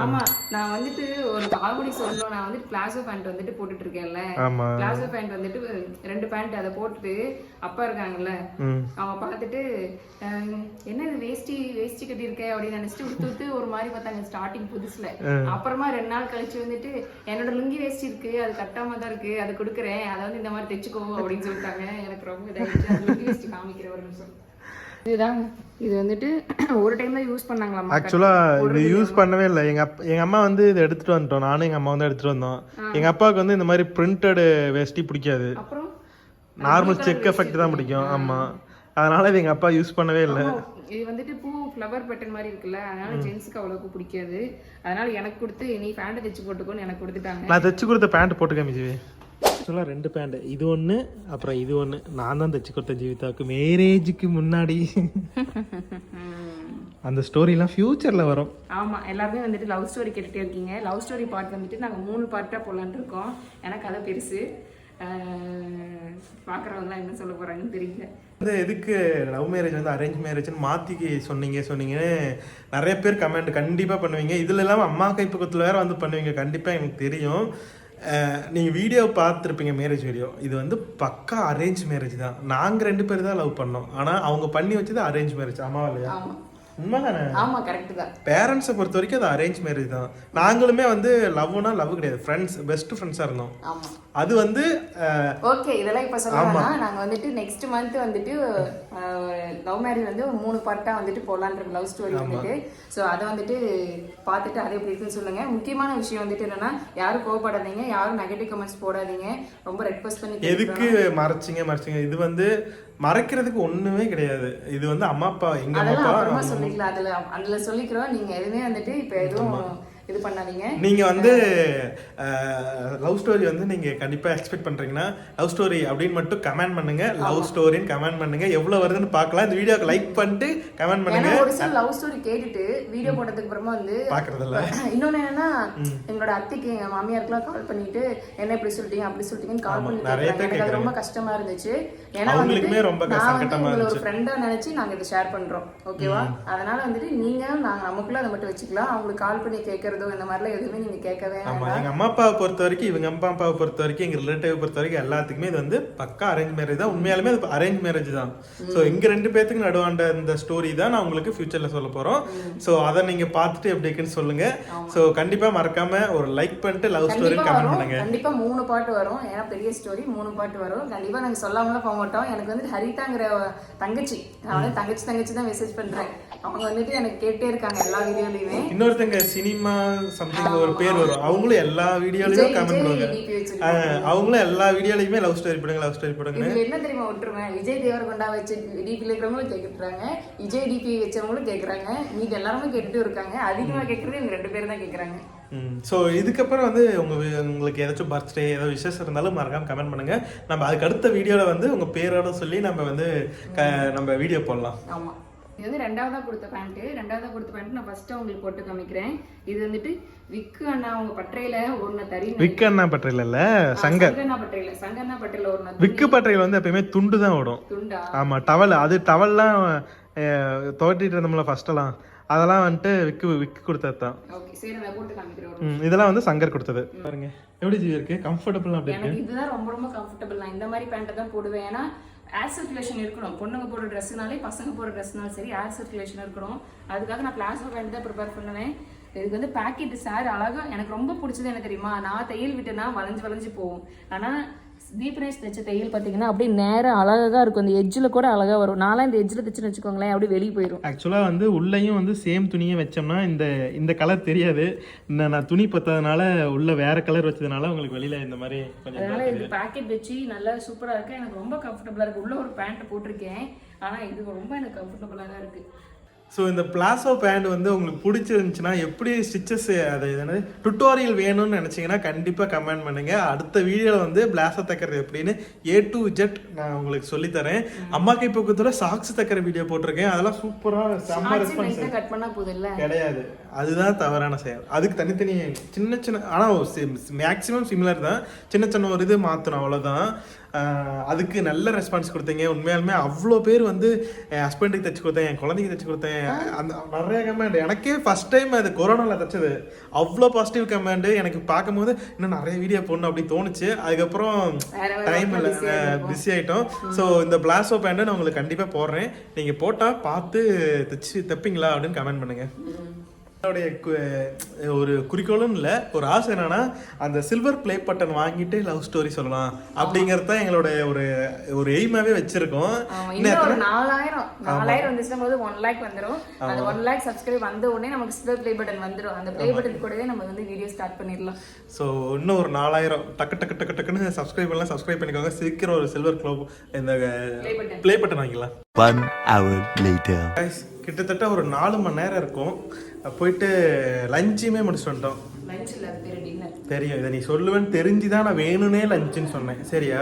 ஆமா, நான் வந்துட்டு ஒரு காமெடி சொல்லணும். நான் வந்துட்டு பிளாசோ பேண்ட் வந்துட்டு போட்டுட்டு இருக்கேன்ல, பிளாசோ பேண்ட் வந்துட்டு 2 பேண்ட் அதை போட்டுட்டு அப்பா இருக்காங்கல்ல, அவங்க பார்த்துட்டு என்ன இது வேஷ்டி கட்டி இருக்க அப்படின்னு நினைச்சிட்டு விட்டு ஒரு மாதிரி பார்த்தாங்க ஸ்டார்டிங் புதுசுல. அப்புறமா 2 நாள் கழிச்சு வந்துட்டு என்னோட லுங்கி வேஷ்டி இருக்கு, அது கட்டாம தான் இருக்கு, அது கொடுக்குறேன், அதை வந்து இந்த மாதிரி தைச்சுக்கோ அப்படின்னு சொல்லிட்டாங்க. எனக்கு ரொம்ப இதாகிடுச்சு. லுங்கி வேஷ்டி காமிக்கிற ஒரு நிமிஷம். இதுதான், இது வந்துட்டு ஒரு டைம் தான் யூஸ் பண்ணாங்களாம்.
ஆக்சுவலா இது யூஸ் பண்ணவே இல்லை. எங்க அம்மா வந்து இதை எடுத்துட்டு வந்துட்டோம். நானும் எங்க அம்மா வந்து எடுத்துட்டு வந்தோம். எங்க அப்பாவுக்கு வந்து இந்த மாதிரி பிரிண்டட் வேஷ்டி பிடிக்காது, நார்மல் செக் எஃபெக்ட் தான் பிடிக்கும். ஆமா, அதனால இது எங்க அப்பா யூஸ் பண்ணவே இல்லை.
இது வந்துட்டு பூ ஃப்ளவர் பட்டன் மாதிரி இருக்குல்ல, அதனால ஜென்ஸுக்கு அவ்வளோக்கு பிடிக்காது. அதனால எனக்கு கொடுத்து நீ பேண்ட் தைச்சு போட்டுக்கோன்னு எனக்கு கொடுத்துட்டாங்க.
நான் தைச்சு கொடுத்த பேண்ட் போட்டுக்க மிஜி. ஆக்சுவலாக 2 பேண்ட், இது ஒன்று அப்புறம் இது ஒன்று நான் தான் தைச்சு கொடுத்தேன் ஜீவிதாவுக்கு மேரேஜுக்கு முன்னாடி. அந்த ஸ்டோரிலாம் ஃபியூச்சரில் வரும்.
ஆமாம், எல்லாருமே வந்துட்டு லவ் ஸ்டோரி கேட்டுகிட்டே இருக்கீங்க. லவ் ஸ்டோரி பார்ட் வந்துட்டு நாங்கள் 3 பார்ட்டாக போடலான்னு இருக்கோம். எனக்கு அதை பெருசு, பார்க்குறவங்களாம் என்ன சொல்ல போகிறாங்கன்னு தெரியல.
எதுக்கு லவ் மேரேஜ் வந்து அரேஞ்ச் மேரேஜ்னு மாற்றி சொன்னீங்கன்னு நிறைய பேர் கமெண்ட் கண்டிப்பாக பண்ணுவீங்க. இதில் இல்லாமல் அம்மா கைப்பக்கத்தில் வேறு வந்து பண்ணுவீங்க, கண்டிப்பாக எனக்கு தெரியும். நீங்கள் வீடியோ பார்த்துருப்பீங்க, மேரேஜ் வீடியோ. இது வந்து பக்கா அரேஞ்ச் மேரேஜ் தான். நாங்கள் 2 பேர் தான் லவ் பண்ணோம், ஆனால் அவங்க பண்ணி வச்சது அரேஞ்ச் மேரேஜ். ஆமாவா இல்லையா? உண்மைதானே?
ஆமா, கரெக்ட் தான்.
பேரண்ட்ஸை பொறுத்த வரைக்கும் அது அரேஞ்ச் மேரேஜ் தான். நாங்களுமே வந்து லவ்னா லவ் கிடையாது, ஃப்ரெண்ட்ஸ், பெஸ்ட் ஃப்ரெண்ட்ஸாக இருந்தோம். அது வந்து
ஓகே. இதெல்லாம் இப்போ சொல்லணும்னா நாங்கள் வந்துட்டு நெக்ஸ்ட் மந்த் வந்துட்டு லவ் மேரேஜ் வந்து 3 பார்ட்டாக வந்துட்டு போடலான்னு இருக்கோம், லவ் ஸ்டோரி வந்துட்டு. ஸோ அதை வந்துட்டு பார்த்துட்டு அதை எப்படி இருக்குன்னு சொல்லுங்க. முக்கியமான விஷயம் வந்துட்டு என்னன்னா, யாரும் கோவப்படாதீங்க, யாரும் நெகட்டிவ் கமெண்ட்ஸ் போடாதீங்க. ரொம்ப ரெக்வஸ்ட் பண்ணி
எதுக்கு மறைச்சிங்க. இது வந்து மறைக்கிறதுக்கு ஒண்ணுமே கிடையாது. இது வந்து அம்மா அப்பா, எங்க அம்மா அப்பா
சொல்லிக்கலாம். அதுல சொல்லிக்கிறோம். நீங்க எதுவுமே வந்துட்டு இப்ப எதுவும் இது பண்ணாதீங்க.
நீங்க வந்து லவ் ஸ்டோரி வந்து நீங்க கண்டிப்பா எக்ஸ்பெக்ட் பண்றீங்கன்னா லவ் ஸ்டோரி அப்படின்னு மட்டும் கமெண்ட் பண்ணுங்க. லவ் ஸ்டோரின்னு கமெண்ட் பண்ணுங்க, எவ்வளவு வருதுன்னு பார்க்கலாம். இந்த வீடியோக்கு லைக் பண்ணிட்டு கமெண்ட் பண்ணுங்க.
ஒரு சில லவ் ஸ்டோரி கேட்டுட்டு வீடியோ போட்டதுக்கு அப்புறமா வந்து
பாக்குறது இல்ல.
இன்னொன்னு என்னன்னா, எங்களோட அத்தைக்கு எங்க மாமியாருக்குலாம் கால் பண்ணிட்டு என்ன இப்படி சொல்லிட்டீங்க அப்படி சொல்லிட்டீங்கன்னு கால் பண்ணிட்டு எனக்கு ரொம்ப கஷ்டமா இருந்துச்சு. ஏன்னா
அவங்களுக்குமே ரொம்ப கஷ்டமா இருந்துச்சு.
ஒரு ஃப்ரெண்டா நினைச்சு நாங்க இதை ஷேர் பண்றோம், ஓகேவா? அதனால வந்துட்டு நீங்க நாங்க நமக்குள்ள அதை மட்டும் வச்சுக்கலாம். அவங்களுக்கு கால் பண்ணி கேட்கற கேட்கறதோ இந்த மாதிரிலாம் எதுவுமே நீங்க கேட்கவே
ஆமா, எங்க அம்மா அப்பாவை பொறுத்த வரைக்கும், இவங்க அம்மா அப்பாவை பொறுத்த வரைக்கும், எங்க ரிலேட்டிவ் பொறுத்த வரைக்கும் எல்லாத்துக்குமே இது வந்து பக்கா அரேஞ்ச் மேரேஜ் தான். உண்மையாலுமே அது அரேஞ்ச் மேரேஜ் தான். ஸோ இங்க 2 பேத்துக்கு நடுவாண்ட இந்த ஸ்டோரி தான் நான் உங்களுக்கு ஃபியூச்சர்ல சொல்ல போறோம். ஸோ அதை நீங்க பார்த்துட்டு எப்படி இருக்குன்னு சொல்லுங்க. ஸோ கண்டிப்பா மறக்காம ஒரு லைக் பண்ணிட்டு லவ் ஸ்டோரி கமெண்ட் பண்ணுங்க.
கண்டிப்பா 3 பாட்டு வரும். ஏன்னா பெரிய ஸ்டோரி 3 பாட்டு வரும். கண்டிப்பா நாங்க சொல்லாமலாம் போக மாட்டோம். எனக்கு வந்து ஹரிதாங்கிற தங்கச்சி, நான் வந்து தங்கச்சி தான் மெசேஜ் பண்றேன். அவங்க வந்துட்டு எனக்கு கேட்டே இருக்காங்க எல்லா வீடியோலயுமே.
இன்னொருத்தங்க சினிமா சம்திங் ஒரு பேர் வரும், அவங்களும் எல்லா வீடியோலயும் கமெண்ட் பண்ணுவாங்க. அவங்களும் எல்லா வீடியோலயுமே லவ் ஸ்டோரி போடுங்க.
இதுல என்ன தெரியுமா ஒற்றுமை, விஜய் தேவரகொண்டா வச்சு டிபில இருக்கிறவங்களும் கேக்குறாங்க, விஜய் டிபி வச்சவங்களும் கேக்குறாங்க, மீதி எல்லாருமே கேட்டுட்டு இருக்காங்க. அதிகமா கேக்குறது இவங்க 2 பேரும் தான் கேக்குறாங்க.
ஸோ இதுக்கப்புறம் வந்து உங்களுக்கு ஏதாச்சும் பர்த்டே ஏதாவது விசேஷம் இருந்தாலும் மறக்காம கமெண்ட் பண்ணுங்க. நம்ம அதுக்கு அடுத்த வீடியோல வந்து உங்க பேரோட சொல்லி நம்ம வந்து நம்ம வீடியோ போடலாம்.
ஆமா, இது வந்து ரெண்டாவதா கொடுத்த பேண்ட் நான் ஃபர்ஸ்ட் உங்களுக்கு போட்டு காமிக்கிறேன். இது வந்துட்டு விக்கு அண்ணா அவங்க பட்றையில ஒண்ணு தரி.
விக்கு அண்ணா பட்றையில இல்ல, சங்கண்ணா பட்றையில ஒண்ணு. விக்கு பட்றையில வந்து எப்பயுமே துண்டு தான் ஓடும். துண்டா? ஆமா, டவல். அது டவல்லாம் துவட்டிட்டு இருந்தோம்ல ஃபர்ஸ்ட் எல்லாம், அதெல்லாம் வந்துட்டு விக்கு கொடுத்தது தான்.
ஓகே, சரி நான் போட்டு காமிக்கிறேன்.
இதெல்லாம் வந்து சங்கர் கொடுத்தது. பாருங்க எப்படி ஜீவி இருக்கு, கம்ஃபர்ட்டபிள். அப்படி
எனக்கு இதுதான் ரொம்ப ரொம்ப கம்ஃபர்ட்டபிள். நான் இந்த மாதிரி பேண்ட் தான் போடுவேன். ஏன்னா ஏர் சர்க்குலேஷன் இருக்கணும். பொண்ணுங்க போடுற ட்ரெஸ்னாலே பசங்க போடுற ட்ரெஸ்னாலும் சரி ஏர் சர்க்குலேஷன் இருக்கணும். அதுக்காக நான் பிளாசோ பேண்ட் தான் ப்ரிப்பேர் பண்ணுவேன். இதுக்கு வந்து பேக்கெட் சார் அழகா எனக்கு ரொம்ப பிடிச்சது என்ன தெரியுமா, நான் தையல் விட்டுனா வளைஞ்சு போகும். ஆனால் தீபனேஷ் தைச்ச தையல் பார்த்தீங்கன்னா அப்படியே நேரம் அழகாக இருக்கும். அந்த எஜ்ஜில் கூட அழகாக வரும். நான்லாம் இந்த எஜ்ஜில் தைச்சுன்னு வச்சுக்கோங்களேன், அப்படியே வெளியே போயிடும்.
ஆக்சுவலாக வந்து உள்ளேயும் வந்து சேம் துணியை வச்சோம்னா இந்த கலர் தெரியாது. நான் துணி பத்தாதனால உள்ள வேற கலர் வச்சதுனால உங்களுக்கு வெளியில இந்த மாதிரி கொஞ்சம்.
அதனால இந்த பேக்கெட் வச்சு நல்லா சூப்பராக இருக்கு. எனக்கு ரொம்ப கம்ஃபர்டபுளாக இருக்கு. உள்ள ஒரு பேண்ட் போட்டிருக்கேன், ஆனால் இது ரொம்ப எனக்கு கம்ஃபர்டபுளாக தான் இருக்கு.
ஸோ இந்த பிளாசோ பேண்ட் வந்து உங்களுக்கு பிடிச்சிருந்துச்சுன்னா, எப்படி ஸ்டிச்சஸ் அது என்னது டுட்டோரியல் வேணும்னு நினச்சிங்கன்னா கண்டிப்பாக கமெண்ட் பண்ணுங்கள். அடுத்த வீடியோவில் வந்து பிளாசோ தைக்கிறது எப்படின்னு A to Z நான் உங்களுக்கு சொல்லித்தரேன். அம்மாக்கு இப்போ கூட சாக்ஸ் தைக்கிற வீடியோ போட்டிருக்கேன். அதெல்லாம் சூப்பராக செம்ம ரெஸ்பான்ஸ்.
கட் பண்ணா போதில்ல,
கிடையாது, அதுதான் தவறான செயல். அதுக்கு தனித்தனி சின்ன ஆனால் மேக்ஸிமம் சிமிலர் தான், சின்ன ஒரு இது மாற்றணும், அவ்வளோதான். அதுக்கு நல்ல ரெஸ்பான்ஸ் கொடுத்தீங்க. உண்மையாலுமே அவ்வளோ பேர் வந்து என் ஹஸ்பண்டுக்கு தைச்சு கொடுத்தேன், என் குழந்தைக்கு தைச்சு கொடுத்தேன், அந்த நிறைய கமெண்ட். எனக்கே ஃபர்ஸ்ட் டைம் அது கொரோனாவில் தைச்சது. அவ்வளோ பாசிட்டிவ் கமெண்ட். எனக்கு பார்க்கும்போது இன்னும் நிறைய வீடியோ போடணும் அப்படி தோணுச்சு. அதுக்கப்புறம் டைம் இல்லை, பிஸி ஆகிட்டோம். ஸோ இந்த பிளாசோ பேண்ட்டு நான் உங்களுக்கு கண்டிப்பாக போடுறேன். நீங்கள் போட்டால் பார்த்து தைப்பீங்களா அப்படின்னு கமெண்ட் பண்ணுங்கள். என்னுடைய ஒரு குறிக்கோளும் இல்லை, ஒரு ஆசை என்னன்னா அந்த சில்வர் பிளே பட்டன் வாங்கிட்டு லவ் ஸ்டோரி சொல்லலாம் அப்படிங்கறது தான் எங்களுடைய ஒரு எய்மாவே வச்சிருக்கோம்.
4000 வந்துச்சுன்னா போது 1 lakh வந்துரும். அந்த 1 lakh சப்ஸ்கிரைப் வந்த உடனே நமக்கு சில்வர் பிளே பட்டன் வந்துரும். அந்த பிளே பட்டன் கூடவே நம்ம வந்து வீடியோ ஸ்டார்ட் பண்ணிடலாம்.
ஸோ இன்னும் ஒரு 4000 டக்குன்னு சப்ஸ்கிரைப் பண்ணிக்கோங்க. சீக்கிரம் ஒரு சில்வர் க்ளோப் இந்த பிளே பட்டன் வாங்கிக்கலாம்.
1 hour later.
கிட்டத்தட்ட ஒரு 4 மணி நேரம் இருக்கும். போயிட்டு லஞ்சுமே முடிச்சுட்டு வந்துட்டோம். தெரியும், இதை நீ சொல்லுவேன்னு தெரிஞ்சுதான் நான் வேணும்னே லஞ்சுன்னு சொன்னேன். சரியா,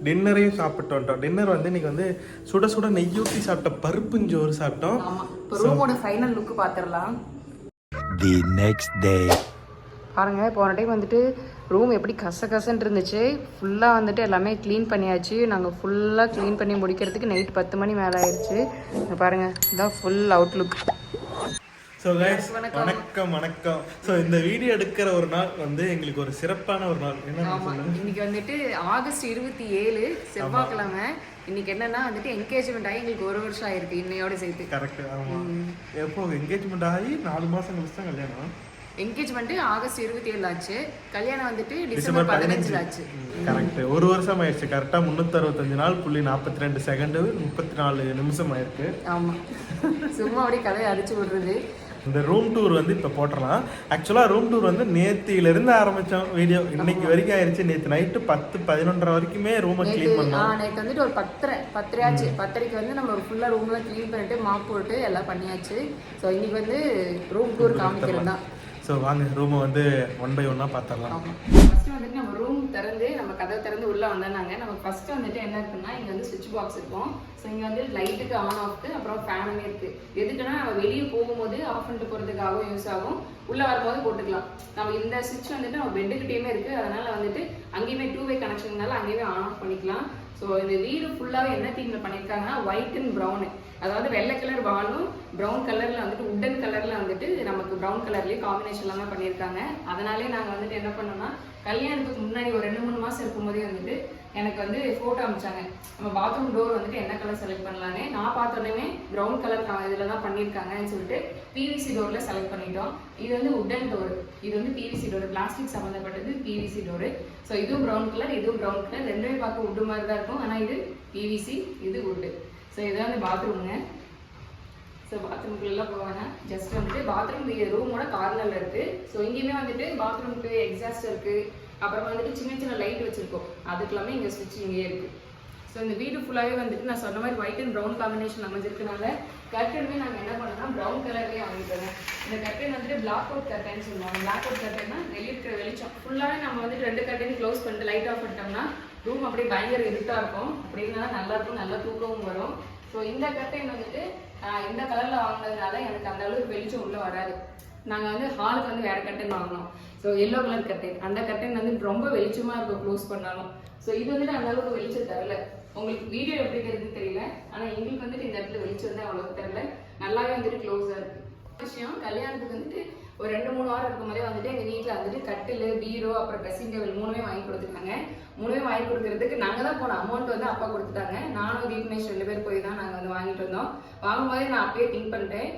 டின்னரையும் சாப்பிட்டு வந்துட்டோம். டின்னர் வந்து இன்னைக்கு வந்து சுட நெய்யூட்டி சாப்பிட்ட பருப்புஞ்சோறு சாப்பிட்டோம்.
ரூமோட ஃபைனல் லுக் பாத்துறலாம்.
The next day.
பாருங்க, போன டைம் வந்துட்டு ரூம் எப்படி கசன்னு இருந்துச்சு. ஃபுல்லாக வந்துட்டு எல்லாமே க்ளீன் பண்ணியாச்சு. நாங்கள் ஃபுல்லாக க்ளீன் பண்ணி முடிக்கிறதுக்கு நைட் 10 மணி மேலே ஆயிடுச்சு. பாருங்கள், இதுதான் ஃபுல் அவுட்லுக்.
ஸோ கைஸ், வணக்கம். ஸோ இந்த வீடியோ எடுக்கிற ஒரு நாள் வந்து எங்களுக்கு ஒரு சிறப்பான ஒரு நாள்.
இன்னைக்கு வந்துட்டு ஆகஸ்ட் 27 செவ்வாய்க்கிழமை. இன்னைக்கு என்னன்னா வந்துட்டு என்கேஜ்மெண்ட் ஆகி எங்களுக்கு 1 வருஷம் ஆயிருக்கு இன்னையோட சேர்த்து.
கரெக்ட். ஆமாம், எப்போ என்கேஜ்மெண்ட் ஆகி 4 மாதம் கழிச்சு தான் கல்யாணம்.
என்கேஜ்மெண்ட் ஆகஸ்ட் 27 ஆச்சு, கல்யாணம் வந்துட்டு டிசம்பர் 15 ஆச்சு.
கரெக்ட், 1 வருஷம் ஆயிடுச்சு. கரெக்டாக 365 நாள் 42 செகண்ட் 34 நிமிஷம் ஆயிருக்கு.
ஆமா, சும்மா அப்படியே கதையை அடிச்சு விடுறது.
இந்த ரூம் டூர் வந்து இப்போ போட்டுடலாம். ஆக்சுவலாக ரூம் டூர் வந்து நேத்தியிலிருந்து ஆரம்பித்தோம் வீடியோ, இன்னைக்கு வரைக்கும் ஆயிடுச்சு. நேற்று நைட்டு 10-11 வரைக்குமே ரூமை க்ளீன் பண்ணோம்.
நேற்று வந்துட்டு ஒரு 10:30 ஆச்சு. 10:30க்கு வந்து நம்ம ஒரு ஃபுல்லாக ரூம்லாம் க்ளீன் பண்ணிட்டு மாப் போட்டு எல்லாம் பண்ணியாச்சு. ஸோ இன்னைக்கு வந்து ரூம் டூர் காமிக்கிறது தான்.
ஸோ வாங்க ரூமை வந்து 1 by 1 பார்த்துடலாம்.
ஃபர்ஸ்ட் வந்துட்டு நம்ம ரூம் திறந்து நம்ம கதவை திறந்து உள்ளே வந்தாங்க. நம்ம ஃபர்ஸ்ட் வந்துட்டு என்ன இருக்குன்னா, இங்கே வந்து சுவிட்ச் பாக்ஸ் இருக்கும். ஸோ இங்கே வந்து லைட்டுக்கு ஆன் ஆஃப், அப்புறம் ஃபேனுமே இருக்குது. எதுக்குன்னா நம்ம வெளியே போகும்போது ஆஃப் பண்ணிட்டு போகிறதுக்காகவும் யூஸ் ஆகும், உள்ளே வரும்போது போட்டுக்கலாம். நம்ம இந்த சுவிட்ச் வந்துட்டு நம்ம பெட்டுக்கிட்டேயுமே இருக்குது. அதனால் வந்துட்டு அங்கேயுமே 2-way கனெக்ஷன்னால அங்கேயுமே ஆன் ஆஃப் பண்ணிக்கலாம். ஸோ இந்த வீடு ஃபுல்லாகவே என்ன தீமில் பண்ணியிருக்காங்கன்னா, ஒயிட் அண்ட் ப்ரௌனு. அதாவது வெள்ளை கலர் வாலும் ப்ரௌன் கலரில் வந்துட்டு உட்டன் கலரில் வந்துட்டு நமக்கு ப்ரௌன் கலர்லேயே காம்பினேஷன்லாம் தான் பண்ணியிருக்காங்க. அதனாலே நாங்கள் வந்துட்டு என்ன பண்ணோம்னா கல்யாணத்துக்கு முன்னாடி ஒரு 2-3 மாதம் இருக்கும்போதே வந்துட்டு எனக்கு வந்து ஃபோட்டோ அனுப்பிச்சாங்க, நம்ம பாத்ரூம் டோர் வந்துட்டு என்ன கலர் செலக்ட் பண்ணலான்னு. நான் பார்த்தோன்னே ப்ரௌன் கலர் இதில் தான் பண்ணியிருக்காங்கன்னு சொல்லிட்டு பிவிசி டோரில் செலக்ட் பண்ணிட்டோம். இது வந்து உட்டன் டோர், இது வந்து பிவிசி டோர், பிளாஸ்டிக் சம்மந்தப்பட்டது பிவிசி டோரு. ஸோ இதுவும் ப்ரௌன் கலர், இதுவும் ப்ரௌன் கலர், ரெண்டுமே பார்க்க உட்டு மாதிரி தான் இருக்கும். ஆனால் இது பிவிசி, இது உட்டு. ஸோ இது வந்து பாத்ரூமுங்க. ஸோ பாத்ரூம்குள்ளெல்லாம் போவாங்க. ஜஸ்ட் வந்துட்டு பாத்ரூம் ரூமோட கார்னரில் இருக்குது. ஸோ இங்கேயுமே வந்துட்டு பாத்ரூமுக்கு எக்ஸாஸ்ட் இருக்குது. அப்புறம் வந்துட்டு சின்ன சின்ன லைட் வச்சுருக்கோம், அதுக்கெல்லாமே இங்கே ஸ்விட்ச் இங்கேயே இருக்குது. ஸோ இந்த வீடு ஃபுல்லாகவே வந்துட்டு நான் சொன்ன மாதிரி ஒயிட் அண்ட் ப்ரௌன் காம்பினேஷன் அமைஞ்சிருக்கனால கர்டனுமே நாங்கள் என்ன பண்ணோம்னா ப்ரௌன் கலர்லேயே வாங்கிட்டோங்க. இந்த கர்டன் வந்துட்டு பிளாக் அவுட் கர்டன் சொல்லுவாங்க. பிளாக் அவுட் கர்டன்னா வெளியே இருக்கிற வெளிச்சம் ஃபுல்லாகவே நம்ம வந்துட்டு 2 கர்டனையும் க்ளோஸ் பண்ணிட்டு லைட் ஆஃப் பண்ணிட்டோம்னா ரூம் அப்படியே பயங்கர இருட்டாக இருக்கும். அப்படின்னா நல்லாயிருக்கும், நல்லா தூக்கமும் வரும். ஸோ இந்த கர்டன் வந்துட்டு இந்த கலரில் வாங்கினதுனால எனக்கு அந்த அளவுக்கு வெளிச்சம் உள்ளே வராது. நாங்கள் வந்து ஹாலுக்கு வந்து வேறு கர்டன் வாங்கினோம். ஸோ எல்லோ கலர் கர்டன், அந்த கர்டன் வந்து ரொம்ப வெளிச்சமாக இருக்கும் க்ளோஸ் பண்ணாலும். ஸோ இது வந்துட்டு அந்த அளவுக்கு வெளிச்சம் தரல. உங்களுக்கு வீடியோ எப்படி தெரியுதுன்னு தெரியல, ஆனால் எங்களுக்கு வந்துட்டு இந்த இடத்துல வெளிச்சம் வந்து அவ்வளோக்கு தரல, நல்லாவே வந்துட்டு க்ளோஸாக இருக்குது. விஷயம் கல்யாணத்துக்கு வந்துட்டு ஒரு 2-3 வாரம் இருக்கும் போதே வந்துட்டு எங்கள் வீட்டில் வந்துட்டு கட்டில், பீரோ, அப்புறம் ட்ரெஸ்ஸிங் டேபிள் 3மே வாங்கி கொடுத்துருக்காங்க. 3மே வாங்கி கொடுக்குறதுக்கு நாங்கள் தான் போன அமௌண்ட் வந்து அப்பா கொடுத்துட்டாங்க. நானும் தீபனேஷ் 2 பேர் போய் தான் நாங்கள் வந்து வாங்கிட்டு வந்தோம். வாங்கும்போதே நான் அப்பயே திங்க் பண்ணிட்டேன்,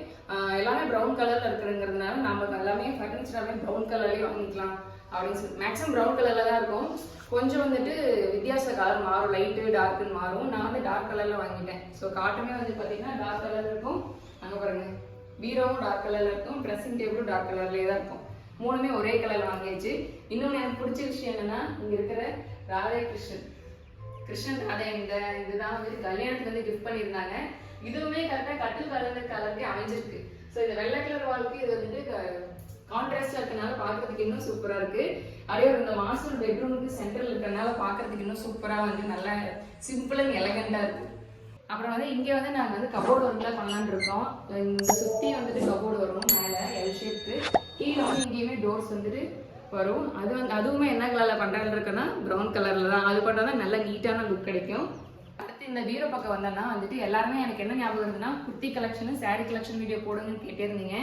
எல்லாமே ப்ரௌன் கலரில் இருக்கிறதுங்கிறதுனால நம்ம எல்லாமே ஃபர்னிச்சராகவே ப்ரௌன் கலர்லேயே வாங்கிக்கலாம் அப்படின்னு சொல்லி. மேக்ஸிமம் ப்ரௌன் கலரில் தான் இருக்கும். கொஞ்சம் வந்துட்டு வித்தியாச கலர் மாறும், லைட்டு டார்க்குன்னு மாறும். நான் வந்து டார்க் கலரில் வாங்கிட்டேன். ஸோ காட்டுமே வந்து பார்த்தீங்கன்னா டார்க் கலர் இருக்கும். அங்கே பாருங்கள், பீரோவும் டார்க் கலரில் இருக்கும், ட்ரெஸ்ஸிங் டேபிளும் டார்க் கலர்லேயே தான் இருக்கும். 3மே ஒரே கலரில் வாங்கியாச்சு. இன்னொன்று எனக்கு பிடிச்ச விஷயம் என்னென்னா, இங்கே இருக்கிற ராதே கிருஷ்ணன் ராதே இதுதான் வந்து கல்யாணத்துக்கு வந்து கிஃப்ட் பண்ணியிருந்தாங்க. இதுவுமே கரெக்டாக கட்டில் கலருக்கே அமைஞ்சிருக்கு. ஸோ இந்த வெள்ளை கலர் வாழ்க்கை இது வந்துட்டு கான்ட்ராஸ்டாக இருக்கனால பார்க்கறதுக்கு இன்னும் சூப்பராக இருக்குது. அதே ஒரு இந்த மாஸ்டர் பெட்ரூமுக்கு சென்ட்ரல் இருக்கிறனால பார்க்கறதுக்கு இன்னும் சூப்பராக வந்து நல்லா சிம்பிள் அண்ட் எலகண்டாக இருக்குது. அப்புறம் வந்து இங்கே வந்து நாங்கள் வந்து கபோர்டு ஒர்க்லாம் பண்ணலான்னு இருக்கோம். இங்கே சுற்றி வந்துட்டு கபோர்டு வரும், மேலே எல் ஷேப்க்கு. கீழே வந்து இங்கேயுமே டோர்ஸ் வந்துட்டு வரும். அதுவுமே என்ன கலரில் பண்ணுறாங்க இருக்குன்னா ப்ரௌன் கலரில் தான். அது பண்ணால் தான் நல்ல நீட்டான லுக் கிடைக்கும். அடுத்து இந்த பீரோ பக்கம் வந்தோன்னா வந்துட்டு எல்லாருமே எனக்கு என்ன ஞாபகம் இருந்ததுன்னா kurti collection, sari collection video போடுங்கன்னு கேட்டிருந்தீங்க.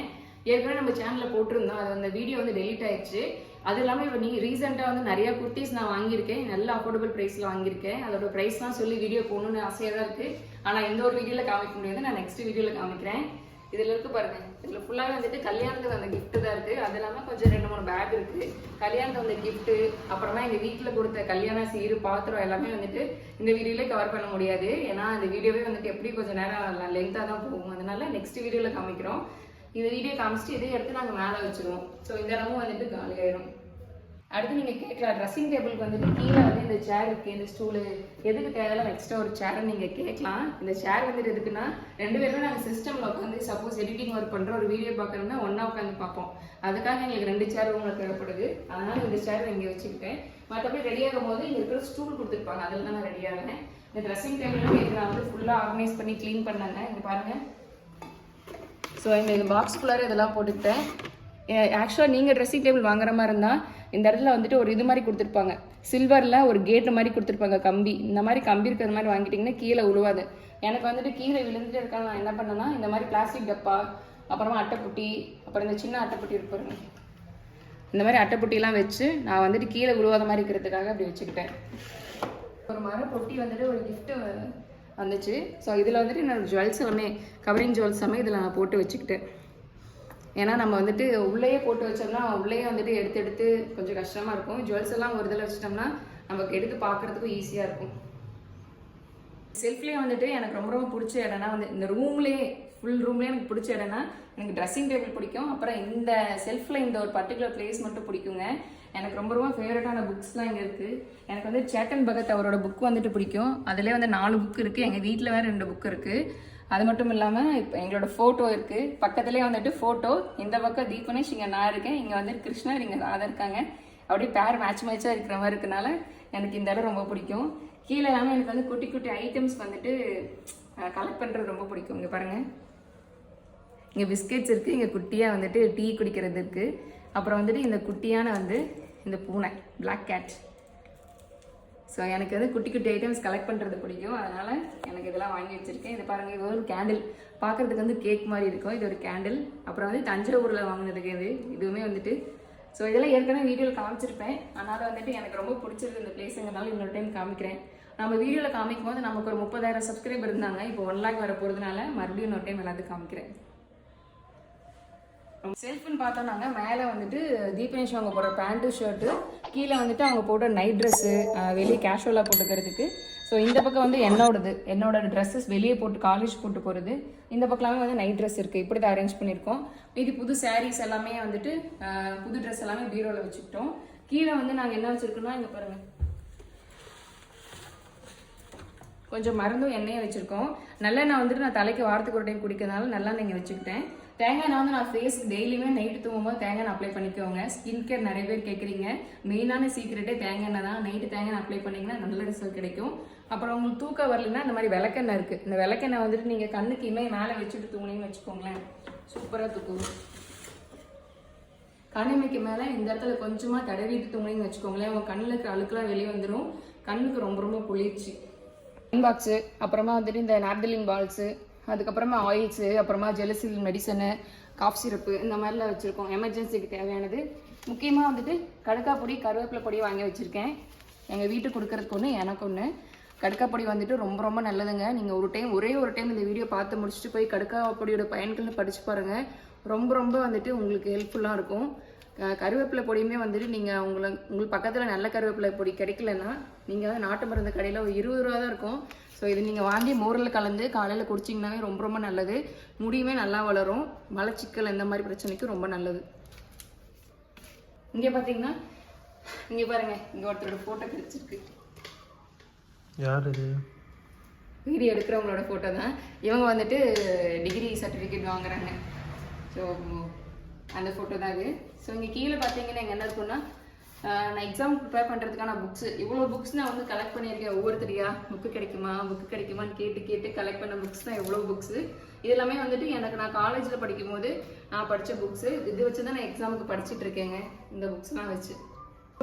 ஏற்கனவே நம்ம சேனலில் போட்டிருந்தோம், அது அந்த வீடியோ வந்து டெலீட் ஆயிடுச்சு. அது இல்லாமல் இப்போ நீங்கள் ரீசெண்டாக வந்து நிறையா குர்த்திஸ் நான் வாங்கியிருக்கேன், நல்ல அஃபோர்டபுள் ப்ரைஸில் வாங்கியிருக்கேன். அதோட ப்ரைஸ்லாம் சொல்லி வீடியோ போகணுன்னு ஆசையாக தான் இருக்குது. ஆனால் எந்த ஒரு வீடியோவில் காமிக்க முடியாது, நான் நெக்ஸ்ட் வீடியோவில் காமிக்கிறேன். இதில் இருக்குது பாருங்கள், இதில் ஃபுல்லாகவே வந்துட்டு கல்யாணத்துக்கு அந்த கிஃப்ட்டு தான் இருக்குது. அது இல்லாமல் கொஞ்சம் 2-3 பேக் இருக்குது. கல்யாணத்துக்கு வந்த கிஃப்ட்டு, அப்புறமா எங்கள் வீட்டில் கொடுத்த கல்யாண சீரு, பாத்திரம் எல்லாமே வந்துட்டு இந்த வீடியோவிலே கவர் பண்ண முடியாது. ஏன்னா அந்த வீடியோவே வந்துட்டு எப்படி கொஞ்சம் நேரம் லென்த்தாக தான் போகும். அதனால நெக்ஸ்ட் வீடியோவில் காமிக்கிறோம். இந்த வீடியோ காமிச்சிட்டு இதே எடுத்து நாங்கள் மேலே வச்சுருவோம். ஸோ இந்த இடமும் வந்துட்டு காலியாயிடும். அடுத்து நீங்கள் கேட்கலாம், ட்ரெஸ்ஸிங் டேபிளுக்கு வந்துட்டு கீழே வந்து இந்த சேர் இருக்குது, இந்த ஸ்டூலு எதுக்கு தேவையில்லாம் எக்ஸ்ட்ரா ஒரு சேரை நீங்கள் கேட்கலாம். இந்த சேர் வந்துட்டு எதுக்குன்னா 2 பேருமே நாங்கள் சிஸ்டமில் உட்காந்து சப்போஸ் எடிட்டிங் ஒர்க் பண்ணுற ஒரு வீடியோ பார்க்குறோம்னா ஒன்றா உட்காந்து பார்ப்போம். அதுக்காக எங்களுக்கு 2 சேர் உங்களுக்கு தேவைப்படுது. அதனால் இந்த சேர் இங்கே வச்சுக்கிட்டேன். மற்றபடி ரெடியாகும் போது இங்கே இருக்கிற ஸ்டூல் கொடுத்துருப்பாங்க, அதில் தான் நான் ரெடியாகிறேன். இந்த ட்ரெஸ்ஸிங் டேபிளும் இது நான் வந்து ஃபுல்லாக ஆர்கனைஸ் பண்ணி க்ளீன் பண்ணாங்க. இங்கே பாருங்கள். ஸோ இந்த பாக்ஸ்குள்ளார இதெல்லாம் போட்டுக்கிட்டேன். ஆக்சுவலாக நீங்கள் ட்ரெஸ்ஸிங் டேபிள் வாங்குற மாதிரி இருந்தால் இந்த இடத்துல வந்துட்டு ஒரு இது மாதிரி கொடுத்துருப்பாங்க, சில்வரில் ஒரு கேட்டு மாதிரி கொடுத்துருப்பாங்க, கம்பி. இந்த மாதிரி கம்பி இருக்கிற மாதிரி வாங்கிட்டிங்கன்னா கீழே உழுவாது. எனக்கு வந்துட்டு கீழே விழுந்துட்டு இருக்காங்க. நான் என்ன பண்ணேன்னா இந்த மாதிரி பிளாஸ்டிக் டப்பா, அப்புறமா அட்டைப்புட்டி, அப்புறம் இந்த சின்ன அட்டைப்புட்டி இருப்பாருங்க, இந்த மாதிரி அட்டைப்புட்டிலாம் வச்சு நான் வந்துட்டு கீழே உழுவாத மாதிரி இருக்கிறதுக்காக அப்படி வச்சுக்கிட்டேன். ஒரு மர பொட்டி வந்துட்டு ஒரு கிஃப்ட்டு வந்துச்சு. ஸோ இதில் வந்துட்டு என்னோடய ஜுவல்ஸ் எல்லாமே, கவரிங் ஜுவல்ஸ் எல்லாமே இதில் நான் போட்டு வச்சுக்கிட்டேன். ஏன்னா நம்ம வந்துட்டு உள்ளேயே போட்டு வச்சோம்னா உள்ளேயே வந்துட்டு எடுத்து கொஞ்சம் கஷ்டமாக இருக்கும். ஜுவல்ஸ் எல்லாம் ஒரு இதில் வச்சிட்டோம்னா நமக்கு எடுத்து பார்க்குறதுக்கும் ஈஸியாக இருக்கும். செல்ஃப்லேயே வந்துட்டு எனக்கு ரொம்ப பிடிச்ச இடம்னா வந்து இந்த ரூம்லேயே ஃபுல் ரூம்லேயே எனக்கு பிடிச்ச இடம்னா எனக்கு ட்ரெஸ்ஸிங் டேபிள் பிடிக்கும். அப்புறம் இந்த செல்ஃபில் இந்த ஒரு பர்டிகுலர் பிளேஸ் மட்டும் பிடிக்குங்க. எனக்கு ரொம்ப ஃபேவரட்டான புக்ஸ்லாம் இங்கே இருக்குது. எனக்கு வந்து சேட்டன் பகத் அவரோட புக் வந்துட்டு பிடிக்கும். அதிலே வந்து 4 புக் இருக்குது. எங்கள் வீட்டில் வேறு 2 புக் இருக்குது. அது மட்டும் இல்லாமல் இப்போ எங்களோட ஃபோட்டோ இருக்குது. பக்கத்துலேயே வந்துட்டு ஃபோட்டோ, இந்த பக்கம் தீபனேஷ், இங்கே நான் இருக்கேன், இங்கே வந்துட்டு கிருஷ்ணர், இங்கே ராதா இருக்காங்க. அப்படியே பேர் மேட்சாக இருக்கிற மாதிரி இருக்கனால எனக்கு இந்த இடம் ரொம்ப பிடிக்கும். கீழே எல்லாமே எனக்கு வந்து குட்டி குட்டி ஐட்டம்ஸ் வந்துட்டு கலெக்ட் பண்ணுறது ரொம்ப பிடிக்கும். இங்கே பாருங்கள், இங்கே பிஸ்கெட்ஸ் இருக்குது, இங்கே குட்டியாக வந்துட்டு டீ குடிக்கிறது இருக்குது. அப்புறம் வந்துட்டு இந்த குட்டியான வந்து இந்த பூனை, பிளாக் கேட். ஸோ எனக்கு வந்து குட்டி குட்டி ஐட்டம்ஸ் கலெக்ட் பண்ணுறது பிடிக்கும், அதனால் எனக்கு இதெல்லாம் வாங்கி வச்சுருக்கேன். இது பாருங்கள், இது ஒரு கேண்டில், பார்க்குறதுக்கு வந்து கேக் மாதிரி இருக்கும். இது ஒரு கேண்டில். அப்புறம் வந்து தஞ்சாவூரில் வாங்கினதுக்கு இதுவுமே வந்துட்டு. ஸோ இதெல்லாம் ஏற்கனவே வீடியோவில் காமிச்சிருப்பேன், அதனால் வந்துட்டு எனக்கு ரொம்ப பிடிச்சிருக்கு இந்த பிளேஸுங்கிறனால இன்னொரு டைம் காமிக்கிறேன். நம்ம வீடியோவில் காமிக்கும் போது நமக்கு ஒரு 30,000 சப்ஸ்கிரைபர் இருந்தாங்க, இப்போ 1 lakh வர போகிறதுனால மறுபடியும் இன்னொரு டைம் எல்லாத்துக்கும் காமிக்கிறேன். செல்ஃப்னு பார்த்தோம்னாங்க மேலே வந்துட்டு தீபனேஷ் அவங்க போடுற பேண்ட்டு ஷர்ட்டு, கீழே வந்துட்டு அவங்க போடுற நைட் ட்ரெஸ்ஸு வெளியே கேஷுவலாக போட்டுக்கிறதுக்கு. ஸோ இந்த பக்கம் வந்து என்னோட ட்ரெஸ்ஸஸ் வெளியே போட்டு காலேஜ் போட்டு போகிறது. இந்த பக்கம்லாமே வந்து நைட் ட்ரெஸ் இருக்குது, இப்படி தான் அரேஞ்ச் பண்ணியிருக்கோம். மீதி புது சாரீஸ் எல்லாமே வந்துட்டு புது ட்ரெஸ் எல்லாமே பீரோவில் வச்சுக்கிட்டோம். கீழே வந்து நாங்கள் என்ன வச்சுருக்கோம்னா இங்கே பாருங்கள், கொஞ்சம் மருந்தும் எண்ணெயும் வச்சுருக்கோம். நல்லெண்ணெய் வந்துட்டு நான் தலைக்கு வாரத்துக்கு ஒரு டைம் குடிக்கிறதுனால நல்லெண்ணெய் இங்கே வச்சுக்கிட்டேன். தேங்காய் எண்ணெய் வந்து நான் ஃபேஸ்க்கு டெய்லியுமே நைட்டு தூங்கும்போது தேங்காய் எண்ணெய் அப்ளை பண்ணிக்கோங்க. ஸ்கின் கேர் நிறைய பேர் கேட்குறீங்க, மெயினான சீக்ரெட்டே தேங்காய் எண்ணெய் தான். நைட்டு தேங்காய் எண்ணெய் அப்ளை பண்ணிங்கன்னா நல்ல ரிசல்ட் கிடைக்கும். அப்புறம் உங்களுக்கு தூக்கம் வரலன்னா இந்த மாதிரி விளக்கெண்ணெய் இருக்குது, இந்த விளக்கெண்ணெய் வந்துட்டு நீங்கள் கண்ணுக்கு இமே மேலே வச்சுட்டு தூங்குனீங்கன்னு வச்சுக்கோங்களேன், சூப்பராக தூக்குவோம். கண்ணிமைக்கு மேலே இந்த இடத்துல கொஞ்சமாக தடவிட்டு தூங்குனீங்கன்னு வச்சுக்கோங்களேன், உங்கள் கண்ணில் இருக்க அழுக்கெல்லாம் வெளியே வந்துடும், கண்ணுக்கு ரொம்ப ரொம்ப குளிர்ச்சி. பாக்ஸு, அப்புறமா வந்துட்டு இந்த நாப்தலின் பால்ஸு, அதுக்கப்புறமா ஆயில்ஸு, அப்புறமா ஜெலசில் மெடிசனு, காஃப் சிரப்பு, இந்த மாதிரிலாம் வச்சுருக்கோம் எமர்ஜென்சிக்கு தேவையானது. முக்கியமாக வந்துட்டு கடுக்காய் பொடி, கருவேப்பிலை பொடி வாங்கி வச்சுருக்கேன். எங்கள் வீட்டுக்கு கொடுக்கறதுக்கு ஒன்று, எனக்கு ஒன்று. கடுக்காய் பொடி வந்துட்டு ரொம்ப ரொம்ப நல்லதுங்க. நீங்கள் ஒரே ஒரு டைம் இந்த வீடியோ பார்த்து முடிச்சுட்டு போய் கடுக்காய் பொடியோட பயன்களை படித்து பாருங்கள். ரொம்ப ரொம்ப வந்துட்டு உங்களுக்கு ஹெல்ப்ஃபுல்லாக இருக்கும். கருவேப்பிலை பொடியுமே வந்துட்டு நீங்கள் உங்களுக்கு பக்கத்தில் நல்ல கருவேப்பிலை பொடி கிடைக்கலன்னா நீங்கள் வந்து நாட்டு மருந்து கடையில் ஒரு 20 ரூபா தான் இருக்கும். ஸோ இது நீங்கள் வாங்கி மோரில் கலந்து காலையில் குடிச்சிங்கனாவே ரொம்ப ரொம்ப நல்லது. முடியுமே நல்லா வளரும், மலச்சிக்கல் இந்த மாதிரி பிரச்சனைக்கு ரொம்ப நல்லது. இங்கே பார்த்தீங்கன்னா இங்கே பாருங்கள், இங்கே ஒருத்தரோட ஃபோட்டோ கிடைச்சிருக்கு.
யார் இது?
வீடியோ எடுக்கிறவங்களோட ஃபோட்டோ தான். இவங்க வந்துட்டு டிகிரி சர்டிஃபிகேட் வாங்குறாங்க. ஸோ அந்த ஃபோட்டோ தான் இது. ஸோ இங்கே கீழே பார்த்தீங்கன்னா எங்கள் என்ன இருக்குன்னா, நான் எக்ஸாம் ப்ரிப்பேர் பண்ணுறதுக்கான புக்ஸு, இவ்வளோ புக்ஸ் நான் வந்து கலெக்ட் பண்ணியிருக்கேன். ஒவ்வொருத்தரையா புக்கு கிடைக்குமான்னு கேட்டு கலெக்ட் பண்ண புக்ஸ் தான் எவ்வளோ புக்ஸு. இது எல்லாமே வந்துட்டு எனக்கு நான் காலேஜில் படிக்கும்போது நான் படித்த புக்ஸு. இது வச்சு தான் நான் எக்ஸாமுக்கு படிச்சுட்டு இருக்கேங்க. இந்த புக்ஸ்லாம் வச்சு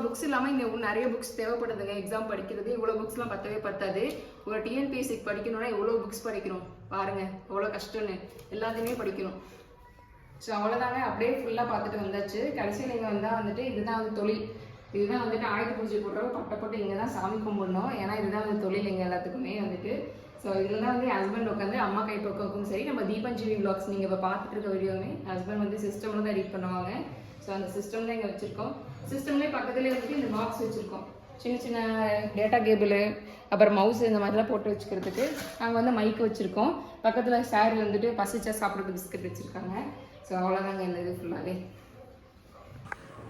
புக்ஸ் இல்லாமல் இங்கே நிறைய புக்ஸ் தேவைப்படுதுங்க. எக்ஸாம் படிக்கிறது இவ்வளோ புக்ஸ்லாம் பத்தாது. ஒரு டிஎன்பிஎஸ்சிக்கு படிக்கணும்னா எவ்வளோ புக்ஸ் படிக்கணும் பாருங்கள், எவ்வளோ கஷ்டம்னு. எல்லாத்தையுமே படிக்கணும். ஸோ அவ்வளோதாங்க, அப்படியே ஃபுல்லாக பார்த்துட்டு வந்தாச்சு. கடைசியில் இங்கே வந்தால் வந்துட்டு இதுதான் வந்து தொழில். இதுதான் வந்துட்டு ஆயுத பூஜை போடுறோம், பட்டப்பட்டு இங்கே தான் சாமி கும்பிடணும். ஏன்னா இதுதான் வந்து தொழில் எங்கள் எல்லாத்துக்குமே வந்துட்டு. ஸோ இதில் தான் வந்து ஹஸ்பண்ட் உட்காந்து அம்மா கை பக்கமும் சரி, நம்ம தீபஞ்சலி விளாக்ஸ் நீங்கள் இப்போ பார்த்துட்டு இருக்க வீடியோவுமே ஹஸ்பண்ட் வந்து சிஸ்டமில் தான் எடிட் பண்ணுவாங்க. ஸோ அந்த சிஸ்டம் தான் இங்கே வச்சுருக்கோம். சிஸ்டம்லேயே பக்கத்துலேயே வந்துட்டு இந்த பாக்ஸ் வச்சுருக்கோம், சின்ன சின்ன டேட்டா கேபிள், அப்புறம் மவுஸ் இந்த மாதிரிலாம் போட்டு வச்சுக்கிறதுக்கு. நாங்கள் வந்து மைக் வச்சுருக்கோம். பக்கத்தில் சாரி வந்துட்டு பசிச்சா சாப்பிட்றதுக்கு பிஸ்கட் வச்சுருக்காங்க. ஸோ அவ்வளோதாங்க இந்த இது ஃபுல்லாகவே.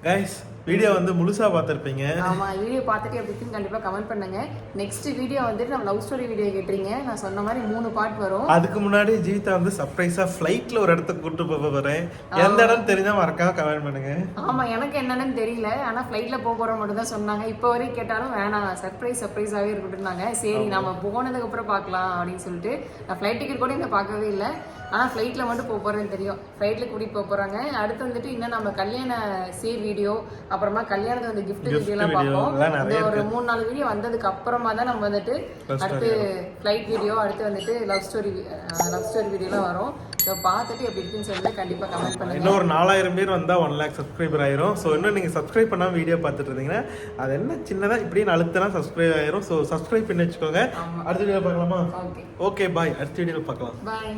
கைஸ், வீடியோ வந்து முழுசாக பார்த்துருப்பீங்க.
ஆமாம், வீடியோ பார்த்துட்டு எப்படி இருக்குன்னு கண்டிப்பாக கமெண்ட் பண்ணுங்கள். நெக்ஸ்ட் வீடியோ வந்துட்டு நம்ம லவ் ஸ்டோரி வீடியோ கேட்டுறீங்க. நான் சொன்ன மாதிரி 3 பார்ட் வரும்.
அதுக்கு முன்னாடி ஜீவிதா வந்து சர்ப்ரைஸாக ஃப்ளைட்டில் ஒரு இடத்துக்கு கூப்பிட்டு போக போகிறேன். எந்த இடம் தெரிஞ்சால் மறக்காம கமெண்ட் பண்ணுங்க.
ஆமாம், எனக்கு என்னன்னு தெரியல, ஆனால் ஃப்ளைட்டில் போக போகிற மட்டும் தான் சொன்னாங்க. இப்போ வரைக்கும் கேட்டாலும் வேணாம், சர்ப்ரைஸாகவே இருக்கட்டும்னாங்க. சரி நம்ம போனதுக்கப்புறம் பார்க்கலாம் அப்படின்னு சொல்லிட்டு நான் ஃப்ளைட் டிக்கெட் கூட இங்கே பார்க்கவே இல்லை. ஆனால் ஃப்ளைட்டில் மட்டும் போக போகிறேன்னு தெரியும். ஃப்ளைட்டில் கூட்டிகிட்டு போக போகிறாங்க. அடுத்து வந்துட்டு இன்னும் நம்ம கல்யாண சீர் வீடியோ, அப்புறமா கல்யாணத்துக்கு வந்து கிஃப்ட் வீடியோலாம் பார்ப்போம். இந்த ஒரு 3-4 வீடியோ வந்ததுக்கு அப்புறமா தான் நம்ம வந்துட்டு அடுத்து ஃப்ளைட் வீடியோ, அடுத்து வந்துட்டு லவ் ஸ்டோரி வீடியோலாம் வரும். ஸோ பார்த்துட்டு எப்படி இருக்குன்னு சொல்லிட்டு கண்டிப்பாக கமெண்ட் பண்ணுங்க.
இன்னும் ஒரு 4000 பேர் வந்தால் 1 lakh சப்ஸ்கிரைபர் ஆயிரும். ஸோ இன்னும் நீங்கள் சப்ஸ்கிரைப் பண்ணாமல் வீடியோ பார்த்துட்டு இருந்தீங்கன்னா அது என்ன சின்னதாக இப்படின்னு அழுத்தினா சப்ஸ்கிரைப் ஆயிரும். ஸோ சப்ஸ்கிரைப் பண்ணி வச்சுக்கோங்க. அடுத்த வீடியோ பார்க்கலாமா? ஓகே பாய், அடுத்த வீடியோவில் பார்க்கலாம்.
பாய்.